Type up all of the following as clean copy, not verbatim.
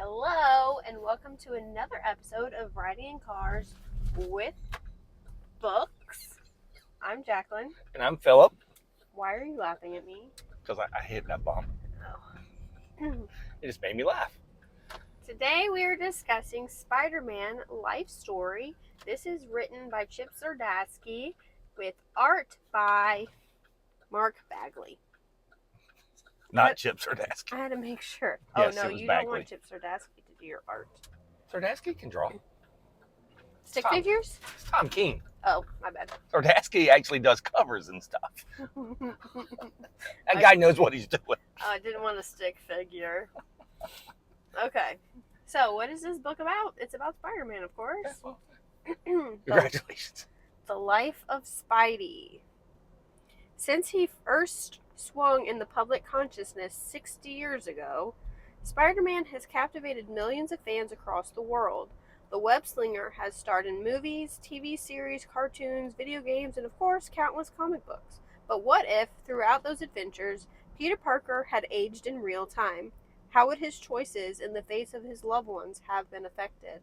Hello, and welcome to another episode of Riding in Cars with Books. I'm Jaclyn. And I'm Phillip. Why are you laughing at me? Because I hit that bump. Oh. It just made me laugh. Today we are discussing Spider-Man Life Story. This is written by Chip Zdarsky with art by Mark Bagley. Not Chip Zdarsky. I had to make sure. Yes, oh no, it was you Bagley. don't want Chip Zdarsky to do your art. Zdarsky can draw. Stick figures? It's Tom King. Oh, my bad. Zdarsky actually does covers and stuff. That guy knows what he's doing. I didn't want a stick figure. Okay. So, what is this book about? It's about Spider-Man, of course. Congratulations. The life of Spidey. Since he first swung in the public consciousness 60 years ago, Spider-Man has captivated millions of fans across the world. The web-slinger has starred in movies, TV series, cartoons, video games, and of course, countless comic books. But what if, throughout those adventures, Peter Parker had aged in real time? How would his choices in the face of his loved ones have been affected?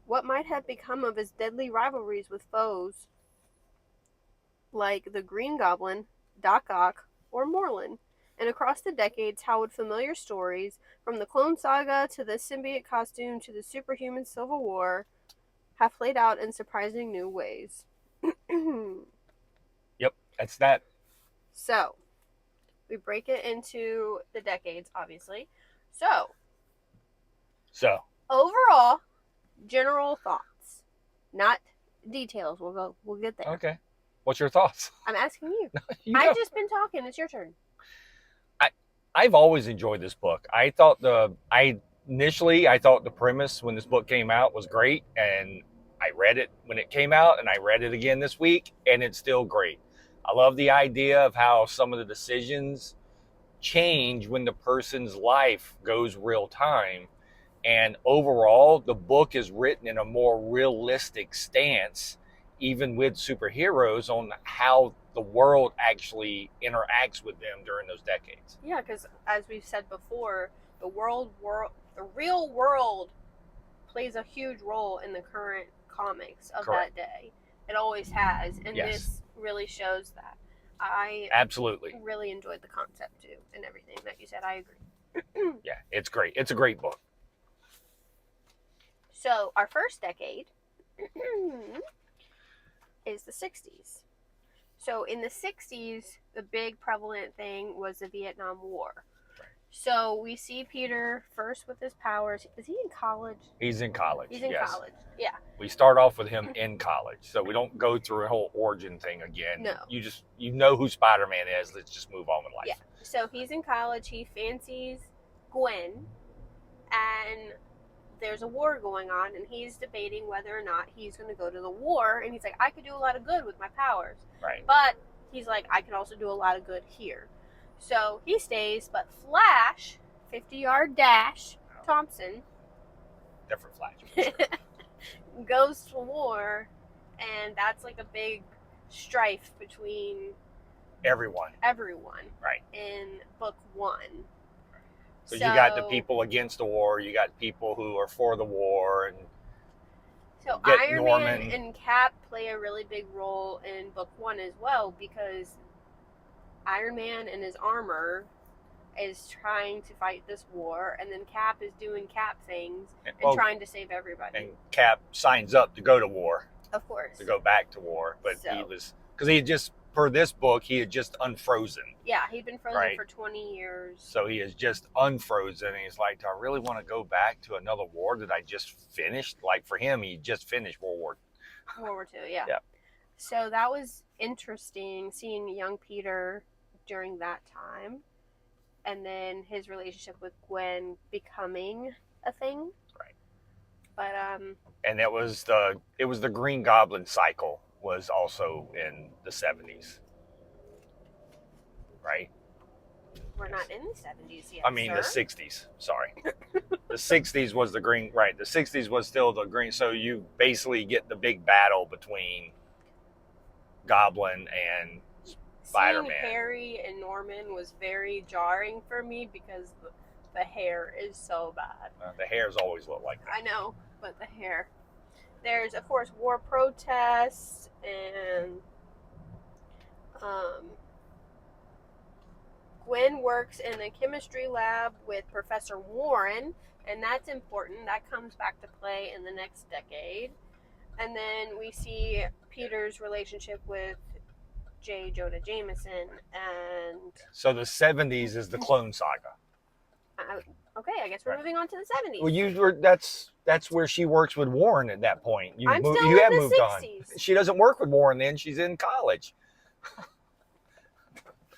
What might have become of his deadly rivalries with foes like the Green Goblin, Doc Ock, or Morlun? And across the decades, how would familiar stories, from the Clone Saga to the symbiote costume to the superhuman Civil War, have played out in surprising new ways? Yep, that's that. So, we break it into the decades, obviously. So, overall, general thoughts, not details. We'll get there. Okay. What's your thoughts? I'm asking you. You I've just been talking. It's your turn. I've always enjoyed this book. I thought the premise when this book came out was great, and I read it when it came out, and I read it again this week, and it's still great. I love the idea of how some of the decisions change when the person's life goes real time. And overall, the book is written in a more realistic stance, even with superheroes, on how the world actually interacts with them during those decades. Yeah, because as we've said before, the real world plays a huge role in the current comics of Correct. that day. It always has, and Yes. this really shows that. I Absolutely. really enjoyed the concept too, and everything that you said. I agree. Yeah, it's great. It's a great book. So our first decade is the 60s. So in the 60s, the big prevalent thing was the Vietnam War. Right. So we see Peter first with his powers. Is he in college? He's in college. He's in yes. college. Yeah. We start off with him in college, so we don't go through a whole origin thing again. No. You know who Spider-Man is. Let's just move on with life. Yeah. So he's in college. He fancies Gwen, and there's a war going on, and he's debating whether or not he's going to go to the war. And he's like, I could do a lot of good with my powers. Right. But he's like, I can also do a lot of good here. So he stays, but Flash, 50-yard dash, Thompson, Different Flash. goes to war, and that's like a big strife between Everyone. Right. in book one. So you got the people against the war, you got people who are for the war, and so get Iron Norman. Man and Cap play a really big role in book one as well, because Iron Man in his armor is trying to fight this war, and then Cap is doing Cap things and trying to save everybody. And Cap signs up to go to war. Of course. To go back to war, but So. he was, because he had just, for this book, he had just unfrozen. Yeah, he'd been frozen Right. for 20 years. So he is just unfrozen, and he's like, do I really want to go back to another war that I just finished? Like, for him, he just finished World War II, yeah. Yeah. So that was interesting, seeing young Peter during that time, and then his relationship with Gwen becoming a thing. Right. But And it was the Green Goblin cycle was also in the 70s. Right? we're not in the 70s yet. I mean, sir. the 60s. Sorry. The 60s was the green, right. The 60s was still the green. So you basically get the big battle between Goblin and Spider-Man. Seeing Harry and Norman was very jarring for me because The hair is so bad. The hairs always look like that. I know, but the hair. There's, of course, war protests and Gwen works in a chemistry lab with Professor Warren, and that's important. That comes back to play in the next decade. And then we see Peter's relationship with J. Jonah Jameson, and So the 70s is the Clone Saga. okay, I guess we're moving on to the 70s. Well, that's where she works with Warren at that point. You I'm still you in have the moved 60s. on. She doesn't work with Warren then. She's in college.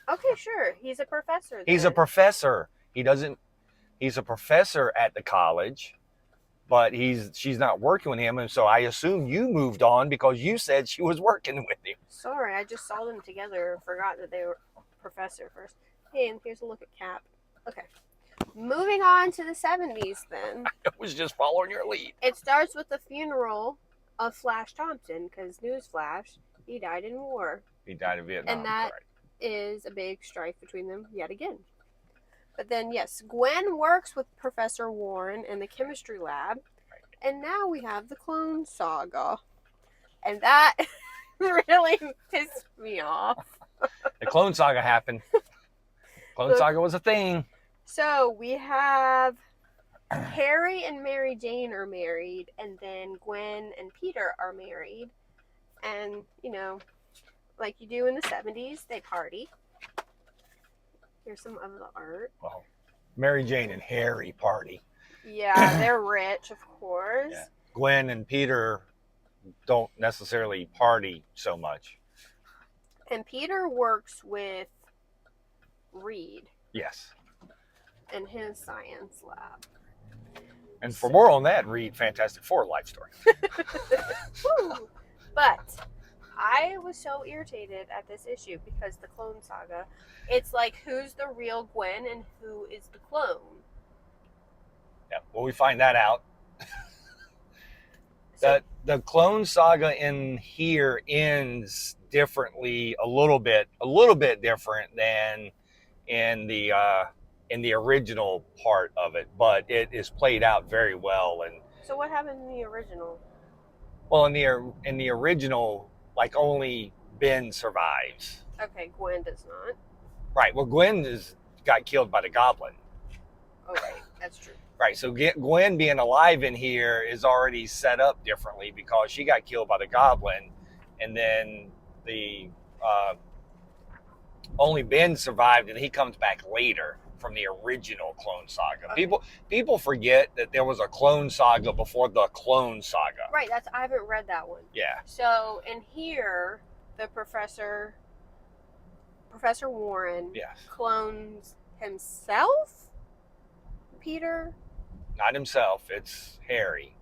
Okay, sure. He's a professor then. He's a professor. He's a professor at the college, but she's not working with him, and so I assume you moved on because you said she was working with him. Sorry, I just saw them together and forgot that they were professor first. Hey, and here's a look at Cap. Okay. Moving on to the 70s then. I was just following your lead. It starts with the funeral of Flash Thompson, because newsflash, he died in war. He died in Vietnam. And that is a big strife between them yet again. But then, yes, Gwen works with Professor Warren in the chemistry lab. Right. And now we have the Clone Saga. And that really pissed me off. The Clone Saga happened. Clone Saga was a thing. So we have Harry and Mary Jane are married, and then Gwen and Peter are married. And, you know, like you do in the 70s, they party. Here's some of the art. Well, Mary Jane and Harry party. Yeah, they're rich, of course. Yeah. Gwen and Peter don't necessarily party so much. And Peter works with Reed. Yes. In his science lab. And for more on that, read Fantastic Four Life Story. Woo! But I was so irritated at this issue because the Clone Saga, it's like who's the real Gwen and who is the clone? Yeah, well, we find that out. So, the Clone Saga in here ends differently, a little bit different than in the original part of it, but it is played out very well. And so what happened in the original? well, in the original, like only Ben survives. Okay, Gwen does not. Right. Well, Gwen got killed by the Goblin. Oh, right, that's true. Right. So Gwen being alive in here is already set up differently because she got killed by the Goblin, and then the only Ben survived, and he comes back later from the original Clone Saga. Okay. People forget that there was a Clone Saga before the Clone Saga. Right, I haven't read that one. Yeah. So in here, the Professor Warren clones himself? Peter? Not himself, it's Harry.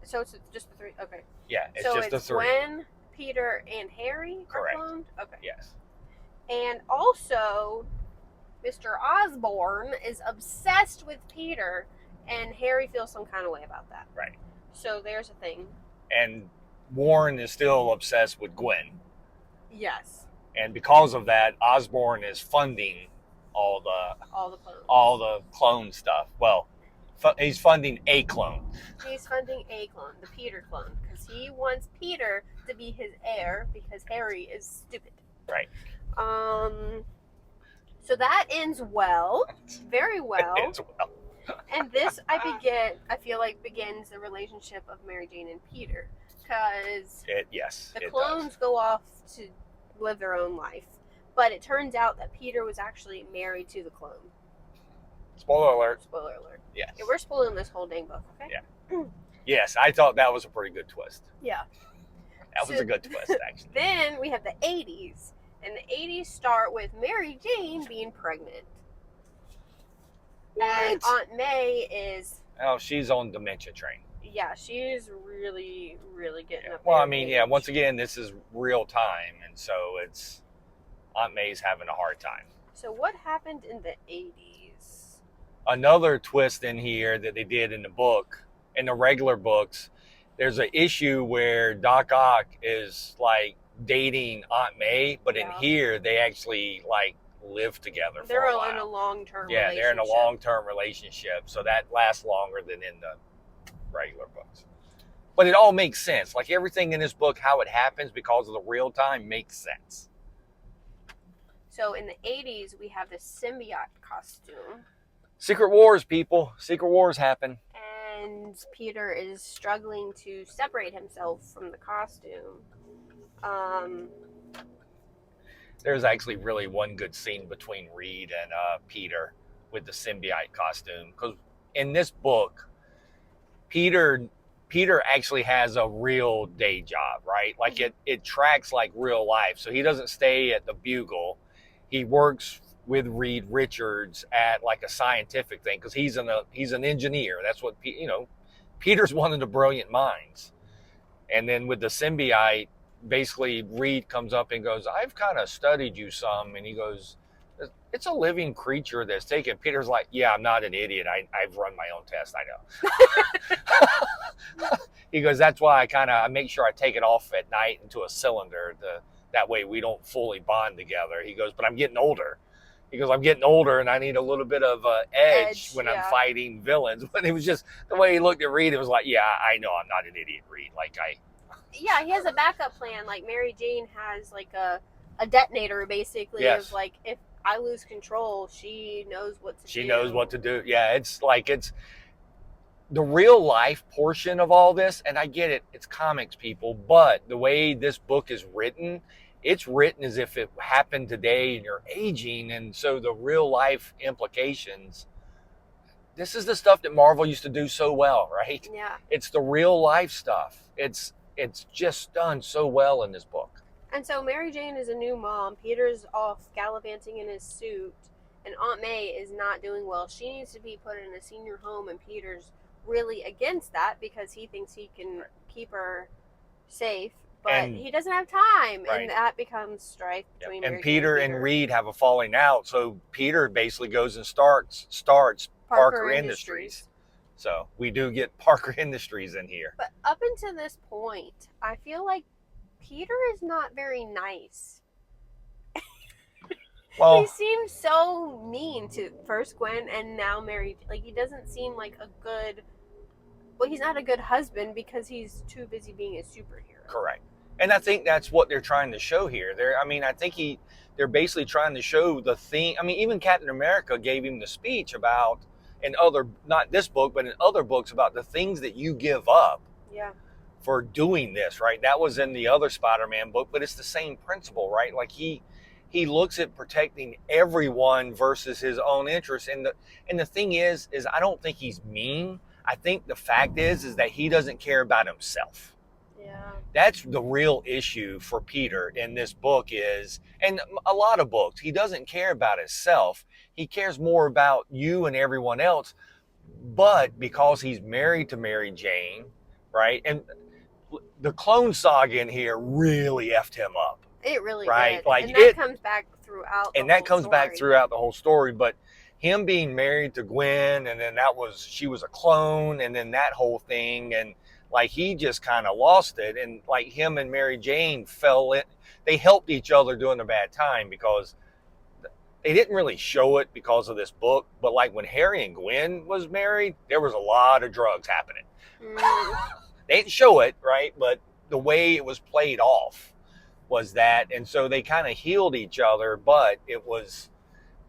So it's just the three, okay. Yeah, it's so just the three. Gwen, Peter, and Harry Correct. are cloned? Okay. Yes. And also, Mr. Osborn is obsessed with Peter, and Harry feels some kind of way about that. Right. So there's a thing. And Warren is still obsessed with Gwen. Yes. And because of that, Osborn is funding all the clone stuff. Well, he's funding a clone. He's funding a clone, the Peter clone, because he wants Peter to be his heir because Harry is stupid. Right. So that ends well, very well. It ends well. And this, I feel like begins the relationship of Mary Jane and Peter, because the clones go off to live their own life, but it turns out that Peter was actually married to the clone. Spoiler alert. Spoiler alert. Yes. Yeah, we're spoiling this whole dang book, okay? Yeah. Yes, I thought that was a pretty good twist. Yeah. That was a good twist, actually. Then we have the 80s, and the 80s start with Mary Jane being pregnant. What? And Aunt May is... Oh, she's on dementia train. Yeah, she's really, really getting up there. Well, I mean, yeah, once again, this is real time, and so it's Aunt May's having a hard time. So what happened in the 80s? Another twist in here that they did in the book, in the regular books, there's an issue where Doc Ock is like dating Aunt May, but in here they actually like live together for They're a while. in a long-term Yeah, relationship. they're in a long-term relationship, so that lasts longer than in the regular books. But it all makes sense. Like everything in this book, how it happens because of the real time makes sense. So in the 80s, we have the symbiote costume. Secret Wars, people. Secret Wars happen. And Peter is struggling to separate himself from the costume. There's actually really one good scene between Reed and Peter with the symbiote costume. Because in this book, Peter actually has a real day job, right? Like it tracks like real life. So he doesn't stay at the Bugle. He works with Reed Richards at like a scientific thing because he's an engineer. That's what Peter's one of the brilliant minds. And then with the symbiote, basically Reed comes up and goes, "I've kind of studied you some," and he goes, "It's a living creature that's taken." Peter's like, "Yeah, I'm not an idiot. I've run my own test. I know." He goes, "That's why I make sure I take it off at night into a cylinder. That way we don't fully bond together." He goes, "But I'm getting older." He goes, "I'm getting older and I need a little bit of edge when I'm fighting villains." But it was just the way he looked at Reed. It was like, "Yeah, I know I'm not an idiot, Reed. Yeah, he has a backup plan. Like Mary Jane has like a detonator basically. Yes. Of like if I lose control, she knows what to do. She knows what to do." Yeah, it's the real life portion of all this, and I get it, it's comics, people, but the way this book is written, it's written as if it happened today and you're aging, and so the real life implications, this is the stuff that Marvel used to do so well, right? Yeah. It's the real life stuff. It's just done so well in this book. And so Mary Jane is a new mom. Peter's off gallivanting in his suit, and Aunt May is not doing well. She needs to be put in a senior home, and Peter's really against that because he thinks he can keep her safe, but he doesn't have time, right. And that becomes strife between Mary Jane and Peter. And Reed have a falling out, so Peter basically goes and starts Parker Industries. So we do get Parker Industries in here. But up until this point, I feel like Peter is not very nice. Well, he seems so mean to first Gwen and now Mary. Like he doesn't seem like a good. Well, he's not a good husband because he's too busy being a superhero. Correct. And I think that's what they're trying to show here. They're basically trying to show the theme. I mean, even Captain America gave him the speech about not this book, but in other books about the things that you give up. Yeah. For doing this, right? That was in the other Spider-Man book, but it's the same principle, right? Like he looks at protecting everyone versus his own interests. And the thing is I don't think he's mean. I think the fact is that he doesn't care about himself. Yeah. That's the real issue for Peter in this book and a lot of books, he doesn't care about himself. He cares more about you and everyone else. But because he's married to Mary Jane, right? And the clone saga in here really effed him up. It really right? Did. Like and that comes back throughout the whole story. But him being married to Gwen, and then she was a clone, and then that whole thing, and like he just kind of lost it. And like him and Mary Jane they helped each other during a bad time because they didn't really show it because of this book. But like when Harry and Gwen was married, there was a lot of drugs happening. They didn't show it, right? But the way it was played off was that. And so they kind of healed each other, but it was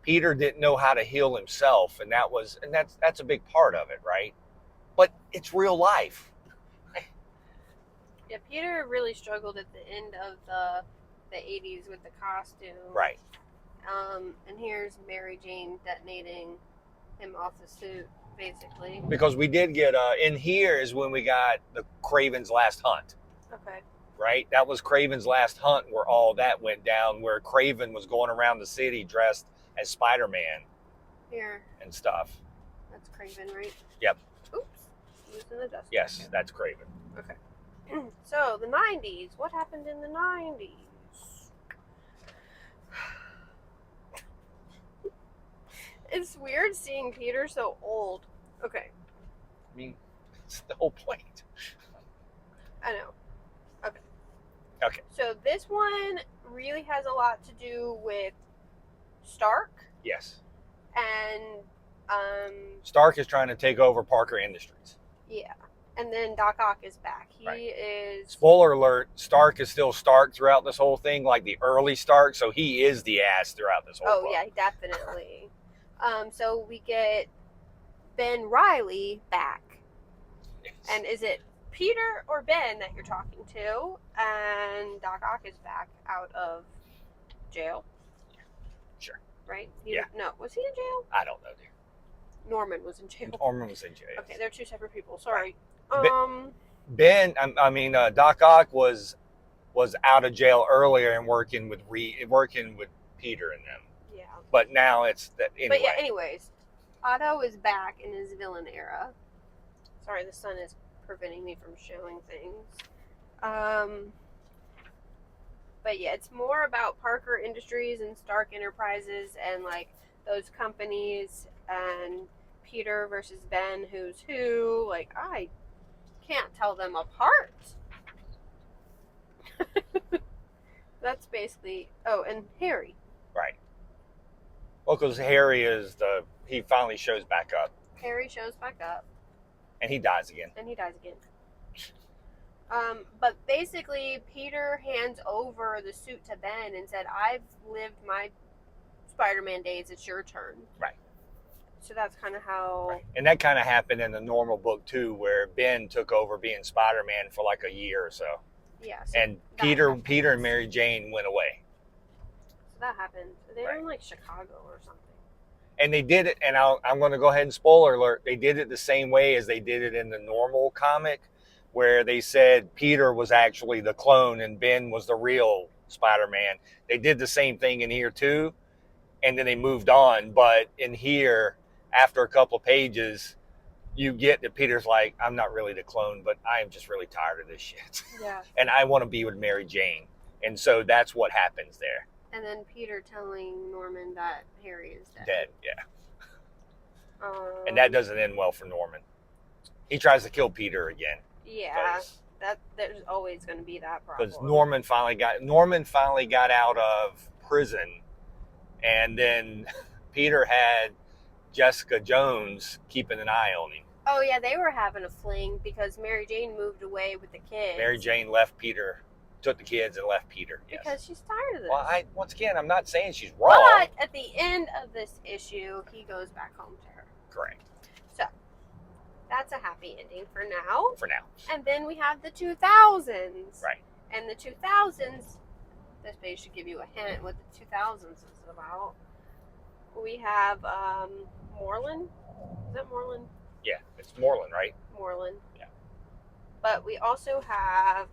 Peter didn't know how to heal himself. And that's a big part of it, right? But it's real life. Yeah, Peter really struggled at the end of the 80s with the costume. Right. And here's Mary Jane detonating him off the suit. Basically. Because we did get, in here is when we got the Kraven's Last Hunt. Okay. Right? That was Kraven's Last Hunt where all that went down, where Kraven was going around the city dressed as Spider-Man. Here. And stuff. That's Kraven, right? Yep. Oops. Using the dust. Yes, okay. That's Kraven. Okay. So, the 90s. What happened in the 90s? It's weird seeing Peter so old. Okay. I mean, it's the whole point. I know. Okay. Okay. So this one really has a lot to do with Stark. Yes. And Stark is trying to take over Parker Industries. yeah. And then Doc Ock is back. He Right. is... Spoiler alert, Stark is still Stark throughout this whole thing, like the early Stark, so he is the ass throughout this whole book. yeah, definitely. So we get Ben Reilly back. Yes. And is it Peter or Ben that you're talking to? And Doc Ock is back out of jail. Sure. Right? Yeah. No, was he in jail? I don't know, dear. Norman was in jail. Norman was in jail. Okay, they're two separate people. Sorry. Right. Doc Ock was out of jail earlier and working with Peter and them. Yeah. But now it's that anyway. But yeah, anyways, Otto is back in his villain era. Sorry, the sun is preventing me from showing things. But yeah, it's more about Parker Industries and Stark Enterprises and like those companies and Peter versus Ben, who's who. Like, I can't tell them apart. That's basically... Oh, and Harry. Right. Well, because Harry he finally shows back up. Harry shows back up. And he dies again. But basically, Peter hands over the suit to Ben and said, I've lived my Spider-Man days, it's your turn. Right. So that's kind of how... Right. And that kind of happened in the normal book, too, where Ben took over being Spider-Man for like a year or so. Yeah. So and Peter and Mary Jane went away. So that happened. They were in like Chicago or something. And they did it, and I'm going to go ahead and spoiler alert, they did it the same way as they did it in the normal comic, where they said Peter was actually the clone and Ben was the real Spider-Man. They did the same thing in here too, and then they moved on. But in here, after a couple of pages, you get that Peter's like, I'm not really the clone, but I am just really tired of this shit. Yeah. And I want to be with Mary Jane. And so that's what happens there. And then Peter telling Norman that Harry is dead. Dead, yeah. And that doesn't end well for Norman. He tries to kill Peter again. Yeah, there's always going to be that problem. Because Norman finally got out of prison, and then Peter had Jessica Jones keeping an eye on him. Oh yeah, they were having a fling because Mary Jane moved away with the kids. Mary Jane left Peter, took the kids and left Peter. Yes. Because she's tired of this. Well, once again, I'm not saying she's wrong. But at the end of this issue, he goes back home to her. Correct. So, that's a happy ending for now. For now. And then we have the 2000s. Right. And the 2000s, this page should give you a hint what the 2000s is about. We have Moreland. Is that Moreland? Yeah, it's Moreland, right? Moreland. Yeah. But we also have...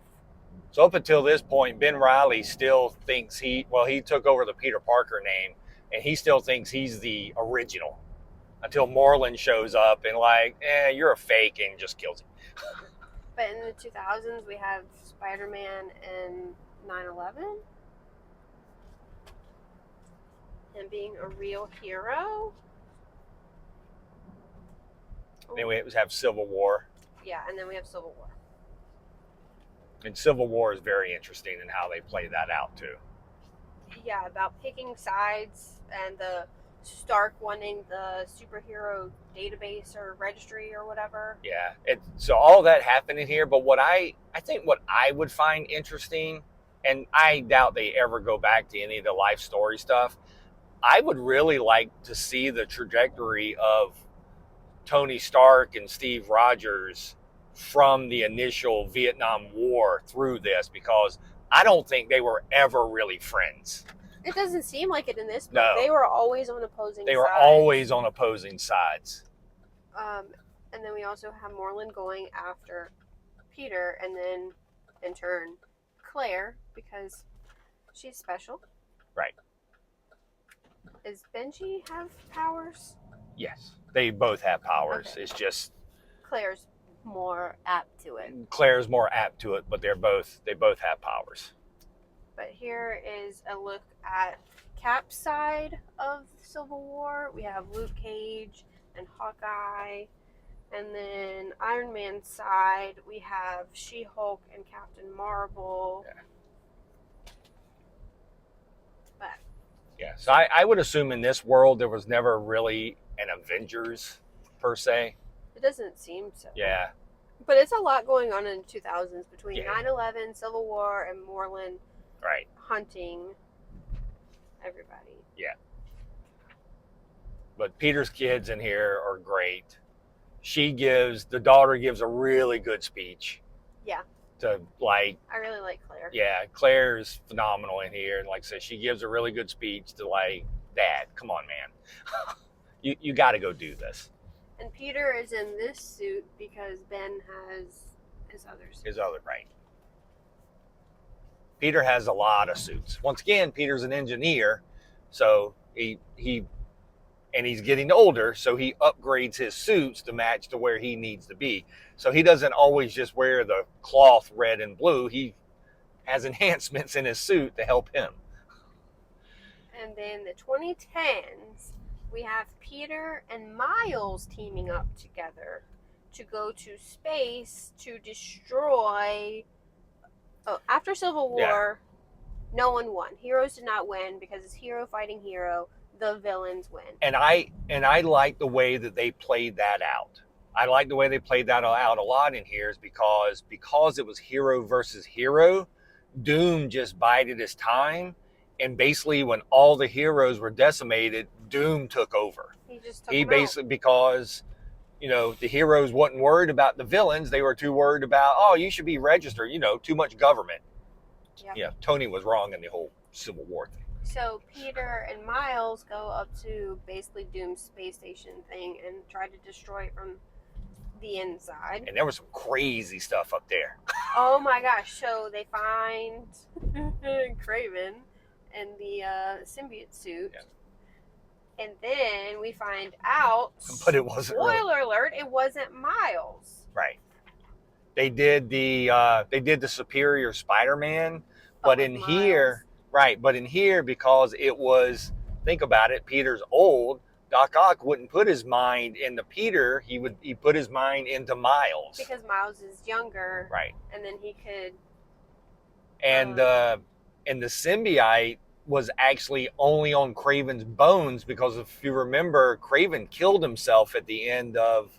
So up until this point, Ben Reilly still thinks he took over the Peter Parker name, and he still thinks he's the original. Until Moreland shows up and you're a fake, and just kills him. But in the 2000s, we have Spider-Man and 9/11. Him being a real hero. Then we have Civil War. Yeah, and then we have Civil War. And Civil War is very interesting in how they play that out, too. Yeah, about picking sides and the Stark wanting the superhero database or registry or whatever. Yeah, so all that happened in here, but what I think what I would find interesting, and I doubt they ever go back to any of the life story stuff, I would really like to see the trajectory of Tony Stark and Steve Rogers from the initial Vietnam War through this, because I don't think they were ever really friends. It doesn't seem like it in this book. No. They were always on opposing sides. They were always on opposing sides. And then we also have Moreland going after Peter, and then in turn Claire, because she's special. Right. Does Benji have powers? Yes, they both have powers. Okay. It's just Claire's more apt to it. Claire's more apt to it, but they both have powers. But here is a look at Cap's side of Civil War. We have Luke Cage and Hawkeye. And then Iron Man's side, we have She-Hulk and Captain Marvel. Yeah. But Yeah. So I would assume in this world there was never really an Avengers per se. It doesn't seem so. Yeah. But it's a lot going on in the 2000s between Yeah. 9/11, Civil War, and Moreland Right. hunting everybody. Yeah. But Peter's kids in here are great. The daughter gives a really good speech. Yeah. To like, I really like Claire. yeah, Claire's phenomenal in here. And like I said, she gives a really good speech to like, Dad, come on, man. you got to go do this. And Peter is in this suit because Ben has his other suit. His other, right. Peter has a lot of suits. Once again, Peter's an engineer, so he's getting older, so he upgrades his suits to match to where he needs to be. So he doesn't always just wear the cloth red and blue. He has enhancements in his suit to help him. And then the 2010s, we have Peter and Miles teaming up together to go to space to destroy... Oh, after Civil War, no one won. Heroes did not win because it's hero fighting hero. The villains win. And I like the way that they played that out. I like the way they played that out a lot in here is because it was hero versus hero, Doom just bided his time. And basically when all the heroes were decimated, Doom took over. He basically, because, the heroes wasn't worried about the villains. They were too worried about, oh, you should be registered, too much government. Yep. Yeah, Tony was wrong in the whole Civil War thing. So Peter and Miles go up to basically Doom's space station thing and try to destroy it from the inside. And there was some crazy stuff up there. Oh my gosh. So they find Kraven in the symbiote suit. Yeah. And then we find out, but it wasn't. Spoiler alert! It wasn't Miles. Right. They did the Superior Spider-Man, but in here, right? But in here, because it was, think about it, Peter's old. Doc Ock wouldn't put his mind into Peter. He put his mind into Miles because Miles is younger, right? And then he could. And the symbiote was actually only on Kraven's bones because if you remember, Kraven killed himself at the end of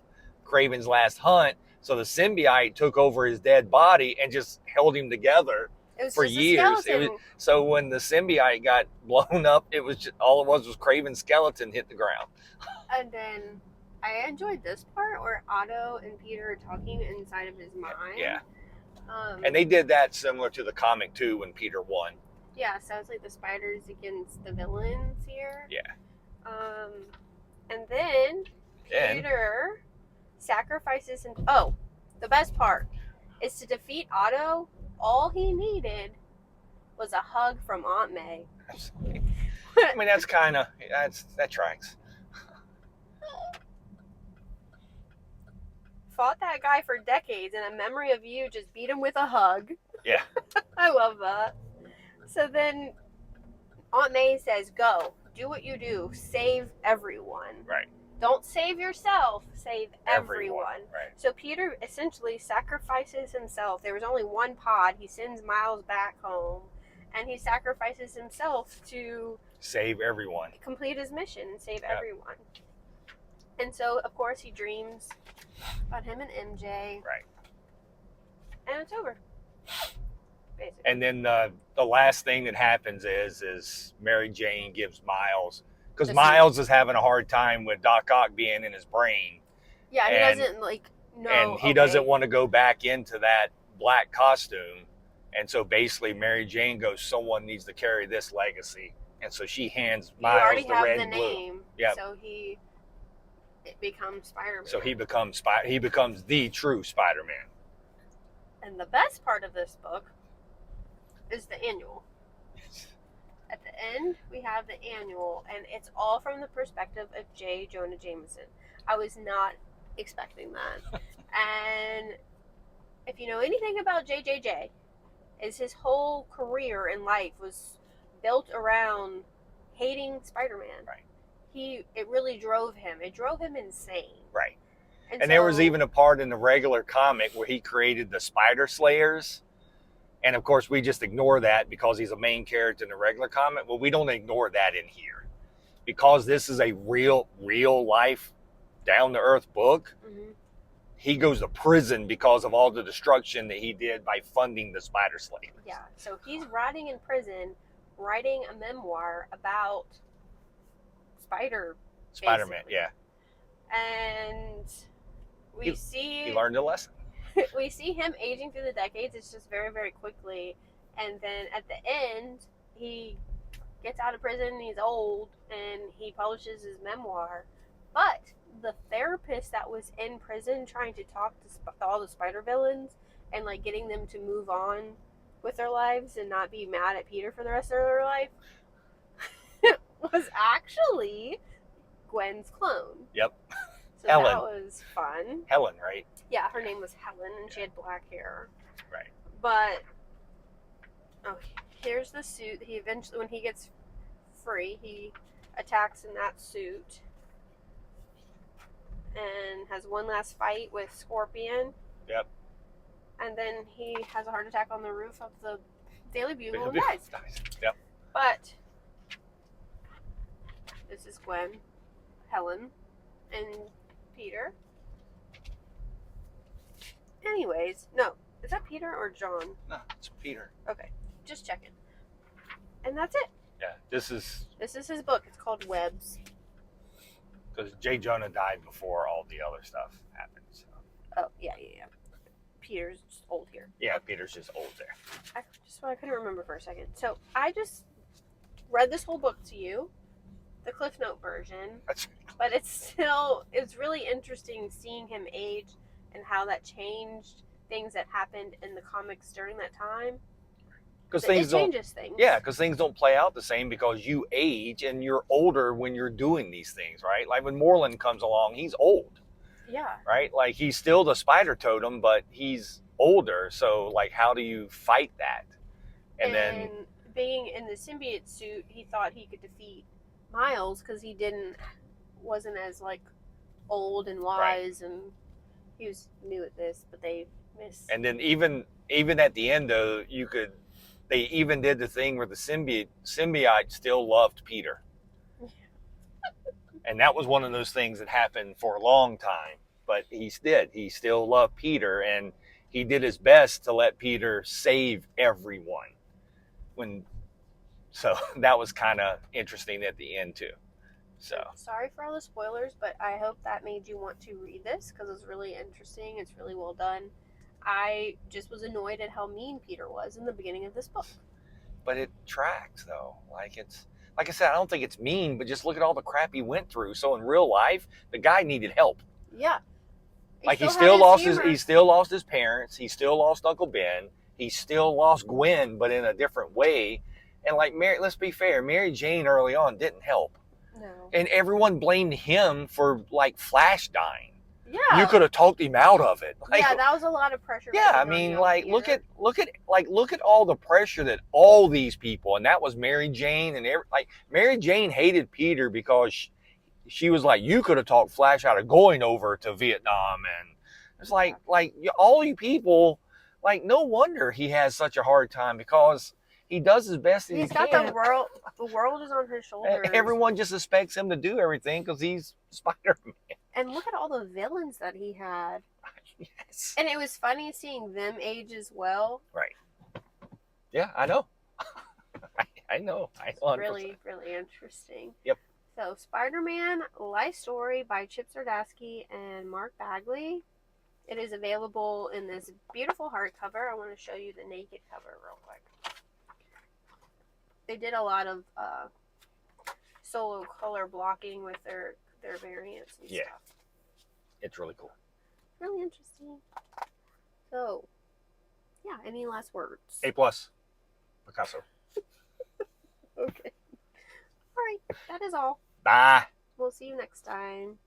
Kraven's last hunt. So the symbiote took over his dead body and just held him together for years. So when the symbiote got blown up, it was just, all it was Kraven's skeleton hit the ground. And then I enjoyed this part where Otto and Peter are talking inside of his mind. Yeah. And they did that similar to the comic too when Peter won. Yeah, so it's like the spiders against the villains here. Yeah. And then Peter sacrifices him. Oh, the best part is to defeat Otto. All he needed was a hug from Aunt May. Absolutely. I mean, that tracks. Fought that guy for decades, and a memory of you just beat him with a hug. Yeah. I love that. So then Aunt May says, go, do what you do, save everyone. Right. Don't save yourself, save everyone. Right. So Peter essentially sacrifices himself. There was only one pod. He sends Miles back home, and he sacrifices himself to save everyone. Complete his mission and save everyone. And so, of course, he dreams about him and MJ. Right. And it's over. Basically. And then the last thing that happens is Mary Jane gives Miles, because Miles is having a hard time with Doc Ock being in his brain. Yeah, he doesn't know. And he doesn't want to go back into that black costume. And so basically Mary Jane goes, someone needs to carry this legacy. And so she hands Miles the red and blue. Name, yeah. So it becomes Spider-Man. So he becomes the true Spider-Man. And the best part of this book is the annual. At the end, we have the annual, and it's all from the perspective of J. Jonah Jameson. I was not expecting that. And if you know anything about JJJ, is his whole career in life was built around hating Spider-Man. Right. It really drove him. It drove him insane. Right. And there was even a part in the regular comic where he created the Spider Slayers. And of course, we just ignore that because he's a main character in the regular comic. Well, we don't ignore that in here because this is a real life, down to earth book. Mm-hmm. He goes to prison because of all the destruction that he did by funding the Spider Slaves. Yeah, so he's rotting in prison, writing a memoir about Spider-Man, yeah. And he learned a lesson. We see him aging through the decades. It's just very, very quickly. And then at the end, he gets out of prison, he's old, and he publishes his memoir. But the therapist that was in prison trying to talk to all the spider villains and like getting them to move on with their lives and not be mad at Peter for the rest of their life was actually Gwen's clone. Yep. So Helen. That was fun. Helen, right? Yeah, her name was Helen, and she had black hair. Right. But here's the suit. He eventually, when he gets free, he attacks in that suit and has one last fight with Scorpion. Yep. And then he has a heart attack on the roof of the Daily Bugle and dies. Yep. But this is Gwen, Helen, and Peter. Anyways, no. Is that Peter or John? No, it's Peter. Okay, just checking. And that's it. Yeah, this is his book. It's called Webs. Because J. Jonah died before all the other stuff happened. So. Oh, yeah. Peter's just old here. Yeah, Peter's just old there. I couldn't remember for a second. So I just read this whole book to you, the Cliff Note version. But it's really interesting seeing him age and how that changed things that happened in the comics during that time. Because it changes things. Yeah, because things don't play out the same because you age and you're older when you're doing these things, right? Like when Moreland comes along, he's old. Yeah. Right? Like he's still the spider totem, but he's older. So like, how do you fight that? And then being in the symbiote suit, he thought he could defeat Miles because he wasn't as like old and wise, right. And he was new at this, but they missed. And then even at the end though, they even did the thing where the symbiote still loved Peter. And that was one of those things that happened for a long time. But he still loved Peter, and he did his best to let Peter save everyone. So that was kind of interesting at the end too. So sorry for all the spoilers, but I hope that made you want to read this because it's really interesting. It's really well done. I just was annoyed at how mean Peter was in the beginning of this book. But it tracks though. Like I said, I don't think it's mean, but just look at all the crap he went through. So in real life, the guy needed help. Yeah. He still lost his parents. He still lost Uncle Ben. He still lost Gwen, but in a different way. And like let's be fair, Mary Jane early on didn't help. No. And everyone blamed him for like Flash dying. Yeah. You could have talked him out of it. Yeah, that was a lot of pressure. Yeah, I mean, like look at all the pressure that all these people, and that was Mary Jane, and Mary Jane hated Peter because she was like, you could have talked Flash out of going over to Vietnam, and it's like all you people, like no wonder he has such a hard time because he does his best. He's got the world. The world is on his shoulders. Everyone just expects him to do everything because he's Spider-Man. And look at all the villains that he had. Yes. And it was funny seeing them age as well. Right. Yeah, I know. I know. It's really, really interesting. Yep. So, Spider-Man Life Story by Chip Zdarsky and Mark Bagley. It is available in this beautiful hardcover. I want to show you the naked cover real quick. They did a lot of solo color blocking with their variants and stuff. It's really cool. Really interesting. So, yeah, any last words? A+. Picasso. Okay. All right, that is all. Bye. We'll see you next time.